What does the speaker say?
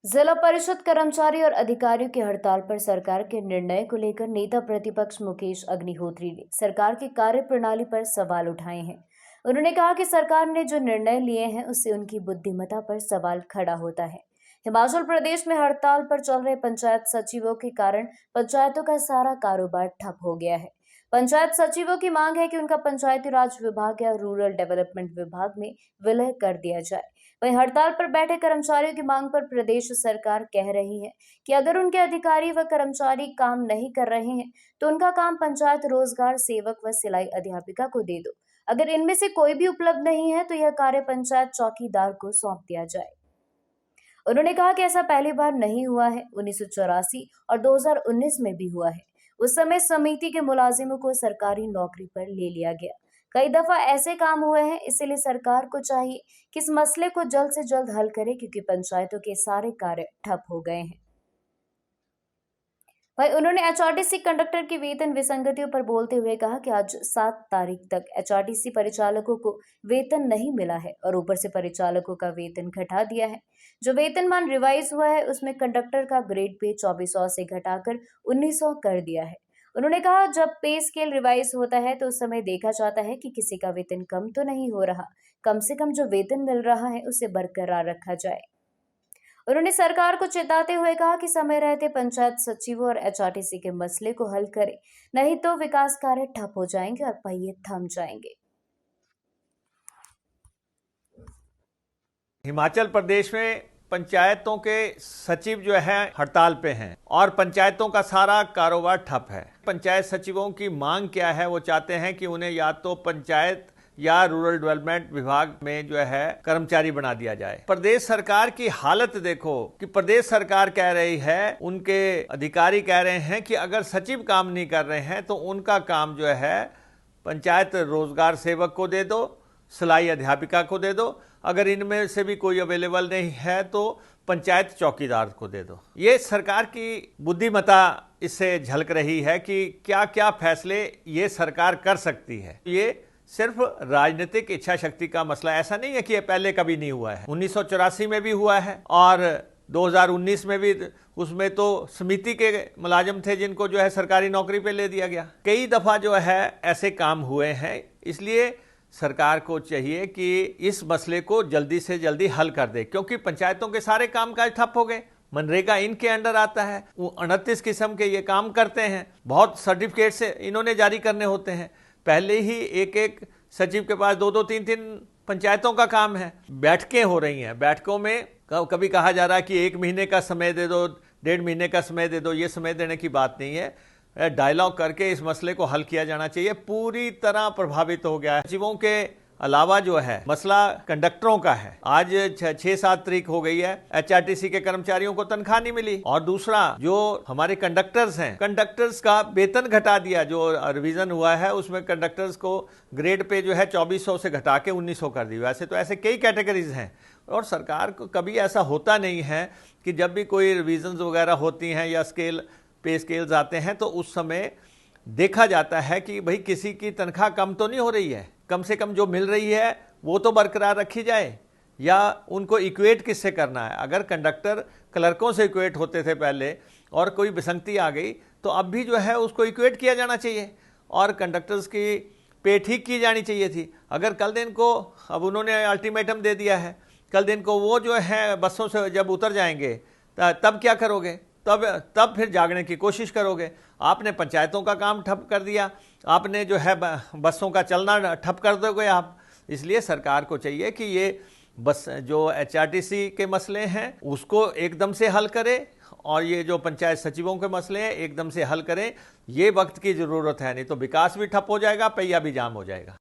जिला परिषद कर्मचारी और अधिकारियों की हड़ताल पर सरकार के निर्णय को लेकर नेता प्रतिपक्ष मुकेश अग्निहोत्री ने सरकार की कार्यप्रणाली पर सवाल उठाए हैं। उन्होंने कहा कि सरकार ने जो निर्णय लिए हैं उससे उनकी बुद्धिमत्ता पर सवाल खड़ा होता है। हिमाचल प्रदेश में हड़ताल पर चल रहे पंचायत सचिवों के कारण पंचायतों का सारा कारोबार ठप हो गया है। पंचायत सचिवों की मांग है कि उनका पंचायती राज विभाग या रूरल डेवलपमेंट विभाग में विलय कर दिया जाए। वहीं हड़ताल पर बैठे कर्मचारियों की मांग पर प्रदेश सरकार कह रही है कि अगर उनके अधिकारी व कर्मचारी काम नहीं कर रहे हैं तो उनका काम पंचायत रोजगार सेवक व सिलाई अध्यापिका को दे दो। अगर इनमें से कोई भी उपलब्ध नहीं है तो यह कार्य पंचायत चौकीदार को सौंप दिया जाए। उन्होंने कहा कि ऐसा पहली बार नहीं हुआ है, 1984 और 2019 में भी हुआ है। उस समय समिति के मुलाजिमों को सरकारी नौकरी पर ले लिया गया। कई दफा ऐसे काम हुए हैं, इसलिए सरकार को चाहिए कि इस मसले को जल्द से जल्द हल करे क्योंकि पंचायतों के सारे कार्य ठप हो गए हैं। वहीं उन्होंने एचआरटीसी कंडक्टर की वेतन विसंगतियों पर बोलते हुए कहा कि आज 7 तारीख तक एचआरटीसी परिचालकों को वेतन नहीं मिला है और ऊपर से परिचालकों का वेतन घटा दिया है। जो वेतनमान रिवाइज हुआ है उसमें कंडक्टर का ग्रेड पे 2400 से घटाकर 1900 कर दिया है। उन्होंने कहा जब पे स्केल रिवाइज होता है तो उस समय देखा जाता है कि किसी का वेतन कम तो नहीं हो रहा, कम से कम जो वेतन मिल रहा है उसे बरकरार रखा जाए। उन्होंने सरकार को चेताते हुए कहा कि समय रहते पंचायत सचिवों और एचआरटीसी के मसले को हल करे, नहीं तो विकास कार्य ठप हो जाएंगे और पहिए थम जाएंगे। हिमाचल प्रदेश में पंचायतों के सचिव जो है हड़ताल पे हैं और पंचायतों का सारा कारोबार ठप है। पंचायत सचिवों की मांग क्या है? वो चाहते हैं कि उन्हें या तो पंचायत या रूरल डेवलपमेंट विभाग में जो है कर्मचारी बना दिया जाए। प्रदेश सरकार की हालत देखो कि प्रदेश सरकार कह रही है, उनके अधिकारी कह रहे हैं कि अगर सचिव काम नहीं कर रहे हैं तो उनका काम जो है पंचायत रोजगार सेवक को दे दो, सिलाई अध्यापिका को दे दो, अगर इनमें से भी कोई अवेलेबल नहीं है तो पंचायत चौकीदार को दे दो। ये सरकार की बुद्धिमत्ता इससे झलक रही है कि क्या क्या फैसले ये सरकार कर सकती है। ये सिर्फ राजनीतिक इच्छा शक्ति का मसला, ऐसा नहीं है कि ये पहले कभी नहीं हुआ है। 1984 में भी हुआ है और 2019 में भी, उसमें तो समिति के मुलाजिम थे जिनको जो है सरकारी नौकरी पे ले दिया गया। कई दफा जो है ऐसे काम हुए हैं, इसलिए सरकार को चाहिए कि इस मसले को जल्दी से जल्दी हल कर दे, क्योंकि पंचायतों के सारे कामकाज ठप हो गए। मनरेगा इनके अंडर आता है, वो 29 किस्म के ये काम करते हैं, बहुत सर्टिफिकेट से इन्होंने जारी करने होते हैं। पहले ही एक एक सचिव के पास 2-2, 3-3 पंचायतों का काम है। बैठकें हो रही हैं, बैठकों में कभी कहा जा रहा है कि 1 महीने का समय दे दो, 1.5 महीने का समय दे दो। ये समय देने की बात नहीं है, डायलॉग करके इस मसले को हल किया जाना चाहिए। पूरी तरह प्रभावित हो गया है। सचिवों के अलावा जो है मसला कंडक्टरों का है। आज 6-7 तारीख हो गई है, एचआरटीसी के कर्मचारियों को तनख्वाह नहीं मिली। और दूसरा, जो हमारे कंडक्टर्स हैं, कंडक्टर्स का वेतन घटा दिया। जो रिवीजन हुआ है उसमें कंडक्टर्स को ग्रेड पे जो है 2400 से घटा के 1900 कर दी। वैसे तो ऐसे कई कैटेगरीज हैं और सरकार को कभी ऐसा होता नहीं है कि जब भी कोई रिवीजन वगैरह होती हैं या पे स्केल्स आते हैं तो उस समय देखा जाता है कि भाई किसी की तनख्वाह कम तो नहीं हो रही है, कम से कम जो मिल रही है वो तो बरकरार रखी जाए, या उनको इक्वेट किससे करना है। अगर कंडक्टर क्लर्कों से इक्वेट होते थे पहले और कोई विसंगति आ गई तो अब भी जो है उसको इक्वेट किया जाना चाहिए और कंडक्टर्स की पे ठीक की जानी चाहिए थी। अगर कल दिन को, अब उन्होंने अल्टीमेटम दे दिया है, कल दिन को वो जो है बसों से जब उतर जाएंगे तब क्या करोगे? तब फिर जागने की कोशिश करोगे। आपने पंचायतों का काम ठप कर दिया, आपने जो है बसों का चलना ठप कर दोगे आप। इसलिए सरकार को चाहिए कि ये बस जो एचआरटीसी के मसले हैं उसको एकदम से हल करे और ये जो पंचायत सचिवों के मसले हैं एकदम से हल करें। ये वक्त की ज़रूरत है, नहीं तो विकास भी ठप हो जाएगा, पहिया भी जाम हो जाएगा।